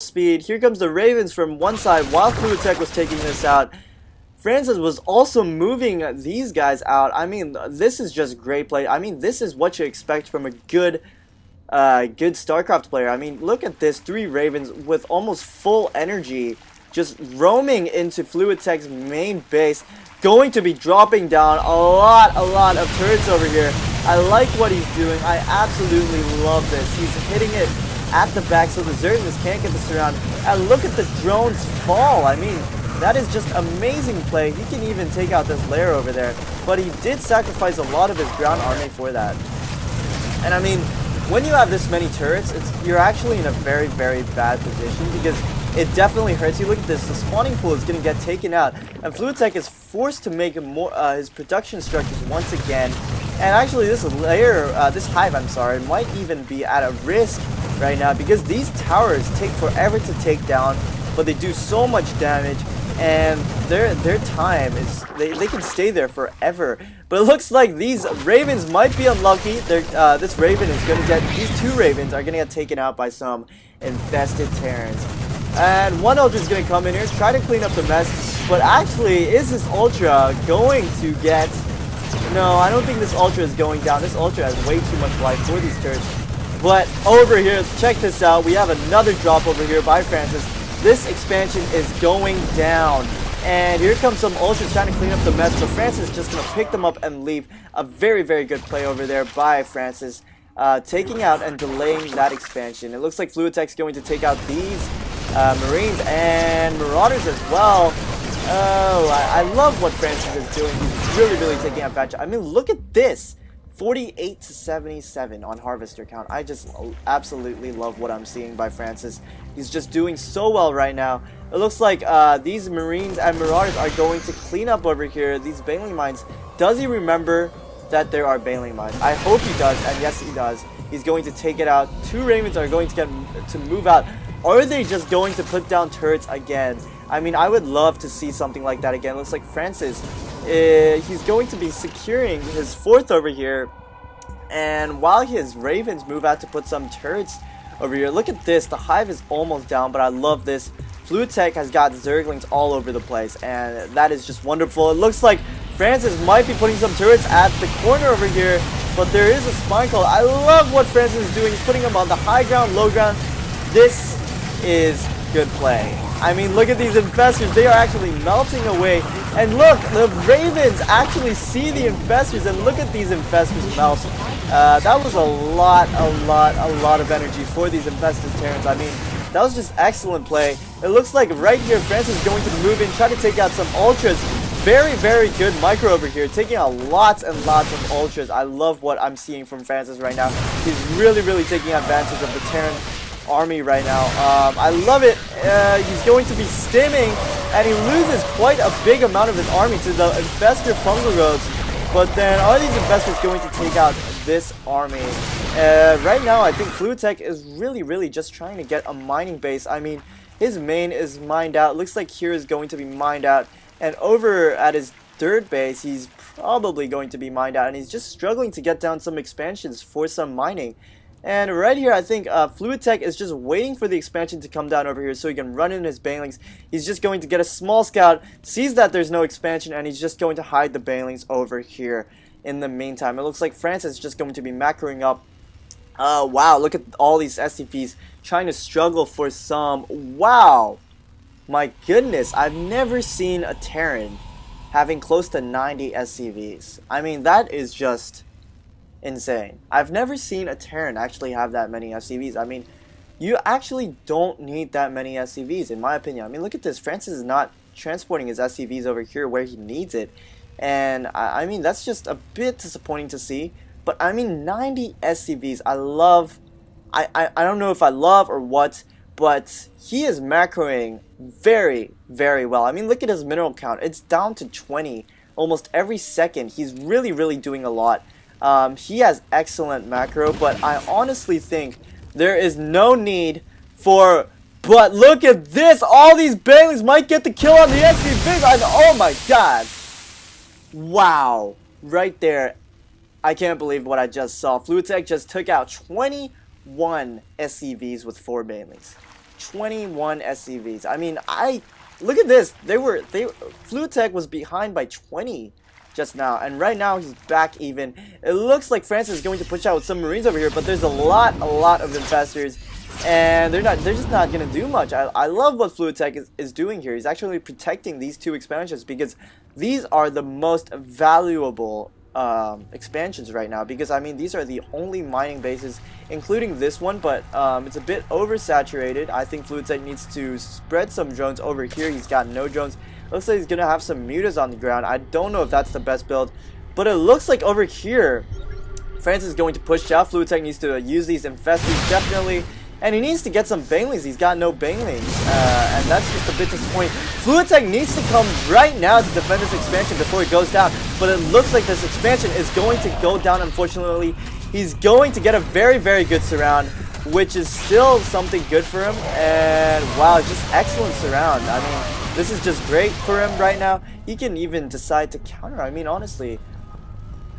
speed. Here comes the Ravens from one side while FluidTeK was taking this out. Francis was also moving these guys out. I mean, this is just great play. I mean, this is what you expect from a good StarCraft player. I mean, look at this. 3 Ravens with almost full energy just roaming into FluidTeK's main base. Going to be dropping down a lot of turrets over here. I like what he's doing. I absolutely love this. He's hitting it at the back so the Zerglings can't get this around. And look at the drones fall. I mean, that is just amazing play. He can even take out this lair over there. But he did sacrifice a lot of his ground army for that. And I mean, when you have this many turrets, you're actually in a very bad position because it definitely hurts you. Look at this. The spawning pool is going to get taken out. And FluidTeK is forced to make more his production structures once again. And actually this hive, I'm sorry, might even be at a risk right now because these towers take forever to take down, but they do so much damage, and their time is they can stay there forever. But it looks like these Ravens might be unlucky. This Raven is going to get, these 2 Ravens are going to get taken out by some infested Terrans. And one Ultra is going to come in here, try to clean up the mess, but actually, is this Ultra going to get... No, I don't think this Ultra is going down. This Ultra has way too much life for these turrets. But over here, check this out. We have another drop over here by Francis. This expansion is going down. And here comes some Ultras trying to clean up the mess, but Francis is just going to pick them up and leave. A very good play over there by Francis. Taking out and delaying that expansion. It looks like FluidTeK's going to take out these Marines and Marauders as well. Oh, I love what Francis is doing. He's really taking advantage. I mean, look at this. 48 to 77 on Harvester count. I just absolutely love what I'm seeing by Francis. He's just doing so well right now. It looks like these Marines and Marauders are going to clean up over here. These Baneling Mines. Does he remember that there are Baneling Mines? I hope he does, and yes he does. He's going to take it out. 2 Ravens are going to get to move out. Are they just going to put down turrets again? I mean, I would love to see something like that again. Looks like Francis, he's going to be securing his 4th over here. And while his Ravens move out to put some turrets over here, look at this. The hive is almost down, but I love this. FluidTeK has got Zerglings all over the place, and that is just wonderful. It looks like Francis might be putting some turrets at the corner over here, but there is a spine call. I love what Francis is doing. He's putting them on the high ground, low ground. This is good play. I mean, look at these infestors. They are actually melting away. And look, the Ravens actually see the infestors, and look at these infestors melt. That was a lot of energy for these infested Terrans. I mean, that was just excellent play. It looks like right here, Francis is going to move in, try to take out some Ultras. Very good micro over here, taking out lots and lots of Ultras. I love what I'm seeing from Francis right now. He's really taking advantage of the Terran army right now. I love it. He's going to be stimming, and he loses quite a big amount of his army to the infestor fungal roads. But then are these infestors going to take out this army? Right now I think FluidTeK is really just trying to get a mining base. I mean, his main is mined out. Looks like here is going to be mined out, and over at his 3rd base he's probably going to be mined out, and he's just struggling to get down some expansions for some mining. And right here, I think FluidTeK is just waiting for the expansion to come down over here so he can run in his Banelings. He's just going to get a small scout, sees that there's no expansion, and he's just going to hide the Banelings over here in the meantime. It looks like Francis is just going to be macroing up. Wow, look at all these SCVs trying to struggle for some. Wow, my goodness, I've never seen a Terran having close to 90 SCVs. I mean, that is just insane. I've never seen a Terran actually have that many SCVs. I mean, you actually don't need that many SCVs, in my opinion. I mean, look at this. Francis is not transporting his SCVs over here where he needs it. And, I mean, that's just a bit disappointing to see. But, I mean, 90 SCVs. I love... I don't know if I love or what, but he is macroing very well. I mean, look at his mineral count. It's down to 20 almost every second. He's really doing a lot. He has excellent macro, but I honestly think there is no need for... But look at this! All these Banelings might get the kill on the SCVs! Oh my god! Wow! Right there. I can't believe what I just saw. FluidTeK just took out 21 SCVs with 4 Banelings. 21 SCVs. I mean, look at this. FluidTeK was behind by 20 just now, and right now he's back even. It looks like France is going to push out with some Marines over here, but there's a lot of infestors, and they're just not gonna do much. I love what FluidTeK is doing here. He's actually protecting these two expansions because these are the most valuable expansions right now, because I mean these are the only mining bases, including this one, but it's a bit oversaturated. I think FluidTeK needs to spread some drones over here. He's got no drones. Looks like he's gonna have some mutas on the ground. I don't know if that's the best build, but it looks like over here France is going to push out. FluidTeK needs to use these infestors definitely, and he needs to get some banelings. He's got no banelings, and that's just a bit disappointing. FluidTeK needs to come right now to defend this expansion before it goes down, but it looks like this expansion is going to go down, unfortunately. He's going to get a very good surround, which is still something good for him, and wow, just excellent surround. I mean, this is just great for him right now. He can even decide to counter. I mean, honestly,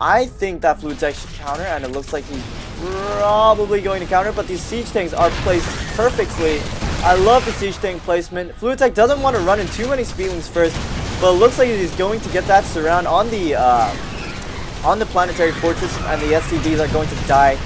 I think that FluidTeK should counter, and it looks like he's probably going to counter, but these siege tanks are placed perfectly. I love the siege tank placement. FluidTeK doesn't want to run in too many speedlings first, but it looks like he's going to get that surround on the planetary fortress, and the SCVs are going to die.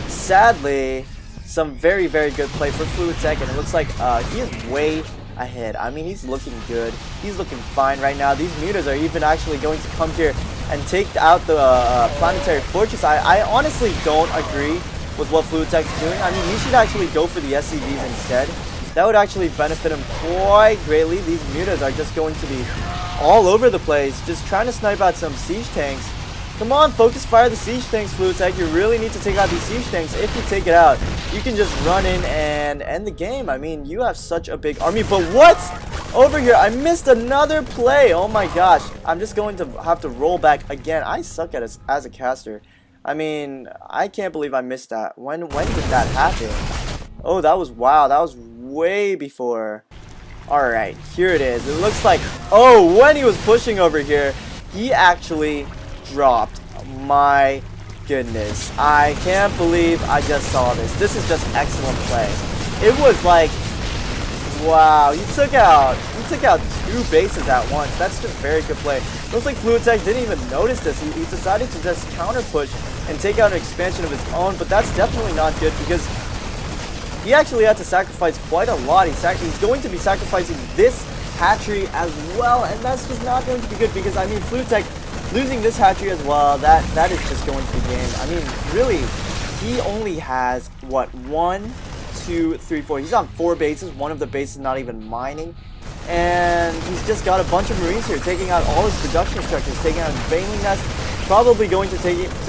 Sadly, some very good play for FluidTeK, and it looks like he is way ahead. I mean, he's looking good. He's looking fine right now. These mutas are even actually going to come here and take out the planetary fortress. I honestly don't agree with what FluidTeK is doing. I mean, he should actually go for the SCVs instead. That would actually benefit him quite greatly. These mutas are just going to be all over the place, just trying to snipe out some siege tanks. Come on, focus fire the siege tanks, FluidTeK. You really need to take out these siege tanks. If you take it out, you can just run in and end the game. I mean, you have such a big army. But what's over here? I missed another play. Oh my gosh. I'm just going to have to roll back again. I suck at it as a caster. I mean, I can't believe I missed that. When did that happen? Oh, that was wow. That was way before. Alright, here it is. It looks like, oh, when he was pushing over here, he actually dropped. My goodness, I can't believe I just saw this. This is just excellent play. It was like, wow, he took out two bases at once. That's just very good play. Looks like FluidTeK didn't even notice this. He decided to just counter push and take out an expansion of his own, but that's definitely not good because he actually had to sacrifice quite a lot. He's going to be sacrificing this hatchery as well, and that's just not going to be good because, I mean, FluidTeK losing this hatchery as well, that is just going to be game. I mean, really, he only has, what, 1, 2, 3, 4. He's on 4 bases. One of the bases not even mining. And he's just got a bunch of Marines here, taking out all his production structures, taking out his Baneling Nest, probably going to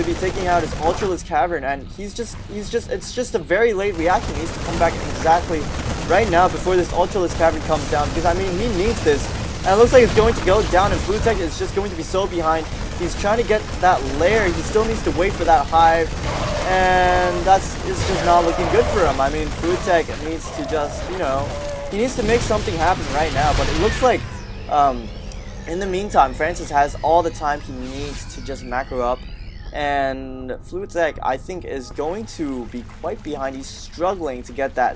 be taking out his Ultralisk Cavern, and it's just a very late reaction. He needs to come back exactly right now before this Ultralisk Cavern comes down, because, I mean, he needs this. And it looks like it's going to go down, and FluidTeK is just going to be so behind. He's trying to get that lair. He still needs to wait for that hive, and it's just not looking good for him. I mean, FluidTeK needs to just, you know, he needs to make something happen right now. But it looks like, in the meantime, Francis has all the time he needs to just macro up, and FluidTeK, I think, is going to be quite behind. He's struggling to get that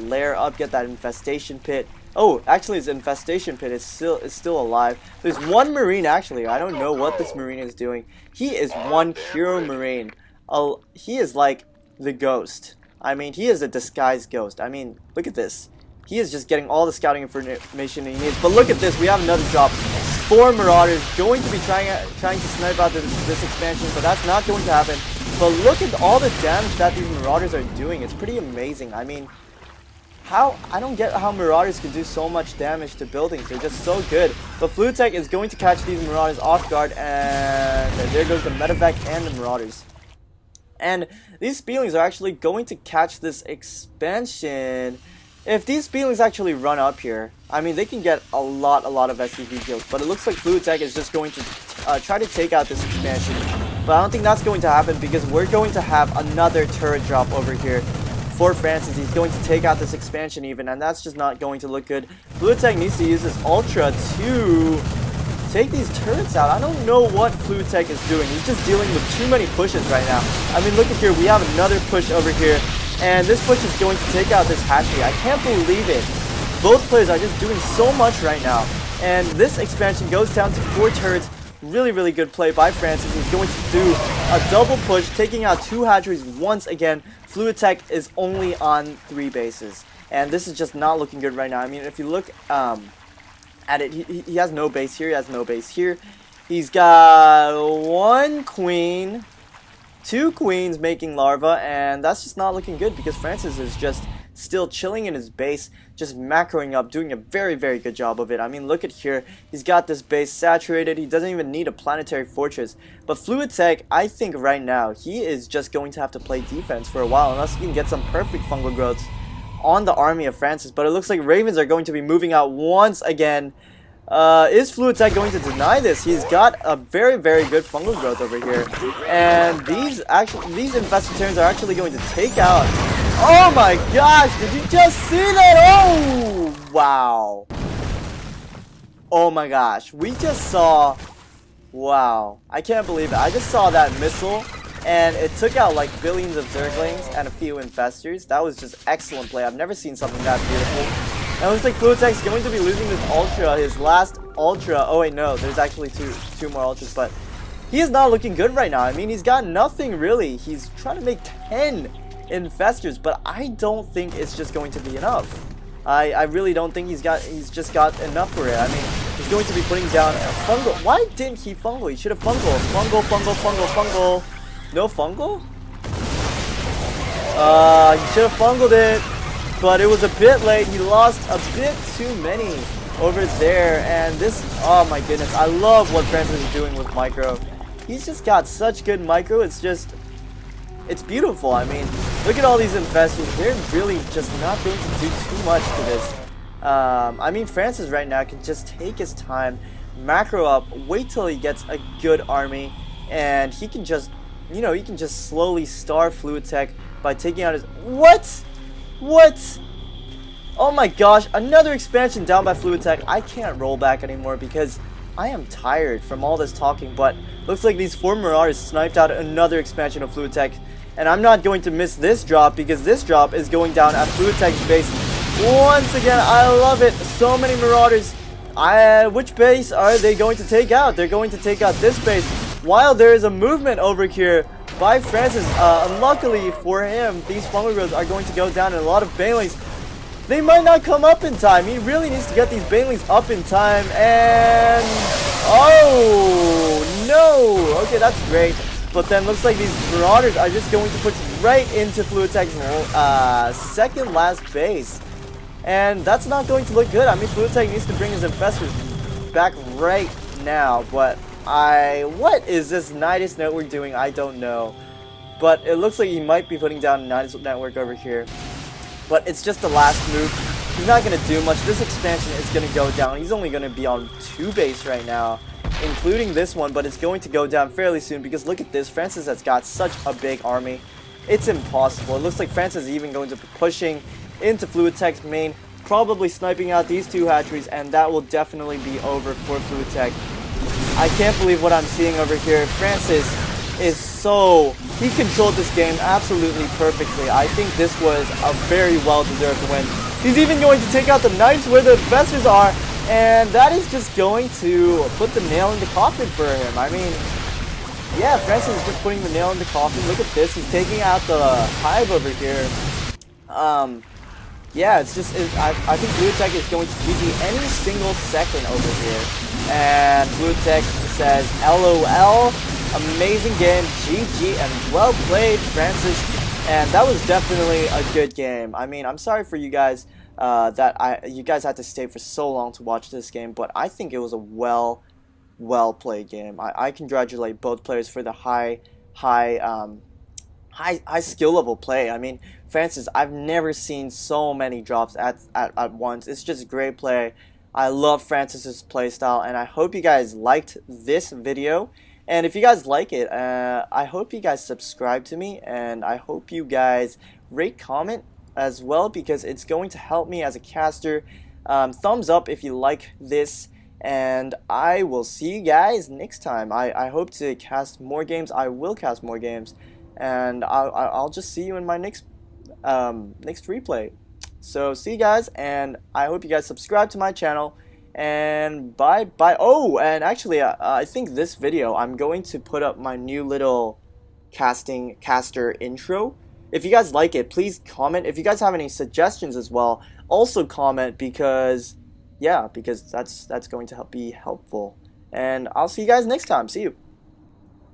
lair up, get that infestation pit. Oh, actually, his infestation pit is still alive. There's one Marine, actually. I don't know what this Marine is doing. He is one hero Marine. He is like the ghost. I mean, he is a disguised ghost. I mean, look at this. He is just getting all the scouting information he needs. But look at this. We have another drop. 4 Marauders going to be trying to snipe out this expansion, but that's not going to happen. But look at all the damage that these Marauders are doing. It's pretty amazing. I mean, I don't get how Marauders can do so much damage to buildings. They're just so good. But FluidTeK is going to catch these Marauders off guard, and there goes the Medevac and the Marauders. And these Speedlings are actually going to catch this expansion. If these Speedlings actually run up here, I mean, they can get a lot of SCV kills. But it looks like FluidTeK is just going to try to take out this expansion. But I don't think that's going to happen because we're going to have another turret drop over here for Francis. He's going to take out this expansion even, and that's just not going to look good. FluidTeK needs to use this Ultra to take these turrets out. I don't know what FluidTeK is doing. He's just dealing with too many pushes right now. I mean, look at here. We have another push over here. And this push is going to take out this hatchery. I can't believe it. Both players are just doing so much right now. And this expansion goes down to 4 turrets. Really, really good play by Francis. He's going to do a double push, taking out 2 hatcheries once again. FluidTeK is only on 3 bases. And this is just not looking good right now. I mean, if you look at it, he has no base here. He has no base here. He's got 1 queen, 2 queens making larva, and that's just not looking good because Francis is just still chilling in his base, just macroing up, doing a very, very good job of it. I mean, look at here. He's got this base saturated. He doesn't even need a planetary fortress. But FluidTeK, I think right now, he is just going to have to play defense for a while unless he can get some perfect fungal growths on the army of Francis. But it looks like Ravens are going to be moving out once again. Is FluidTeK going to deny this? He's got a very, very good fungal growth over here. And these infested terrans are actually going to take out. Oh my gosh, did you just see that? Oh, wow. Oh my gosh, we just saw, wow, I can't believe it. I just saw that missile and it took out like billions of zerglings and a few infestors. That was just excellent play. I've never seen something that beautiful. And it looks like FluidTeK is going to be losing this ultra, his last ultra. Oh wait, no, there's actually two more ultras, but he is not looking good right now. I mean, he's got nothing really. He's trying to make 10 infestors, but I don't think it's just going to be enough. I really don't think he's just got enough for it. I mean, he's going to be putting down a fungal. Why didn't he fungal? He should have fungal. Fungal. No fungal? He should have fungled it, but it was a bit late. He lost a bit too many over there, and this, oh my goodness, I love what Francis is doing with micro. He's just got such good micro. It's beautiful. I mean, look at all these infestors. They're really just not going to do too much to this. I mean, Francis right now can just take his time, macro up, wait till he gets a good army, and he can just, you know, he can just slowly starve FluidTeK by taking out his... What? Oh my gosh, another expansion down by FluidTeK. I can't roll back anymore because I am tired from all this talking, but looks like these 4 Marauders sniped out another expansion of FluidTeK. And I'm not going to miss this drop because this drop is going down at FluidTeK's base. Once again, I love it. So many Marauders. Which base are they going to take out? They're going to take out this base. While there is a movement over here by Francis, unluckily for him, these fungal growths are going to go down and a lot of banelings. They might not come up in time. He really needs to get these banelings up in time. And... oh, no. Okay, that's great. But then looks like these Marauders are just going to push right into FluidTeK's second last base. And that's not going to look good. I mean, FluidTeK needs to bring his infestors back right now. But what is this Nidus network doing? I don't know. But it looks like he might be putting down a Nidus network over here. But it's just the last move. He's not going to do much. This expansion is going to go down. He's only going to be on 2 base right now, including this one, but it's going to go down fairly soon because look at this. Francis has got such a big army. It's impossible. It looks like Francis is even going to be pushing into FluidTeK's main, probably sniping out these 2 hatcheries, and that will definitely be over for FluidTeK. I can't believe what I'm seeing over here. Francis is so... he controlled this game absolutely perfectly. I think this was a very well-deserved win. He's even going to take out the knights where the infestors are, and that is just going to put the nail in the coffin for him. I mean, yeah, Francis is just putting the nail in the coffin. Look at this. He's taking out the hive over here. Yeah, it's just... I think FluidTeK is going to GG any single second over here. And FluidTeK says, LOL. Amazing game, GG, and well played, Francis. And that was definitely a good game. I mean, I'm sorry for you guys you guys had to stay for so long to watch this game, but I think it was a well played game. I congratulate both players for the high skill level play. I mean, Francis, I've never seen so many drops at once. It's just great play. I love Francis's playstyle, and I hope you guys liked this video. And if you guys like it, I hope you guys subscribe to me, and I hope you guys rate, comment as well, because it's going to help me as a caster. Thumbs up if you like this, and I will see you guys next time. I hope to cast more games. I will cast more games, and I'll just see you in my next next replay. So see you guys, and I hope you guys subscribe to my channel. And bye bye. Oh, and actually, I think this video I'm going to put up my new little caster intro. If you guys like it, please comment. If you guys have any suggestions as well, also comment, because yeah, because that's going to be helpful. And I'll see you guys next time. See you.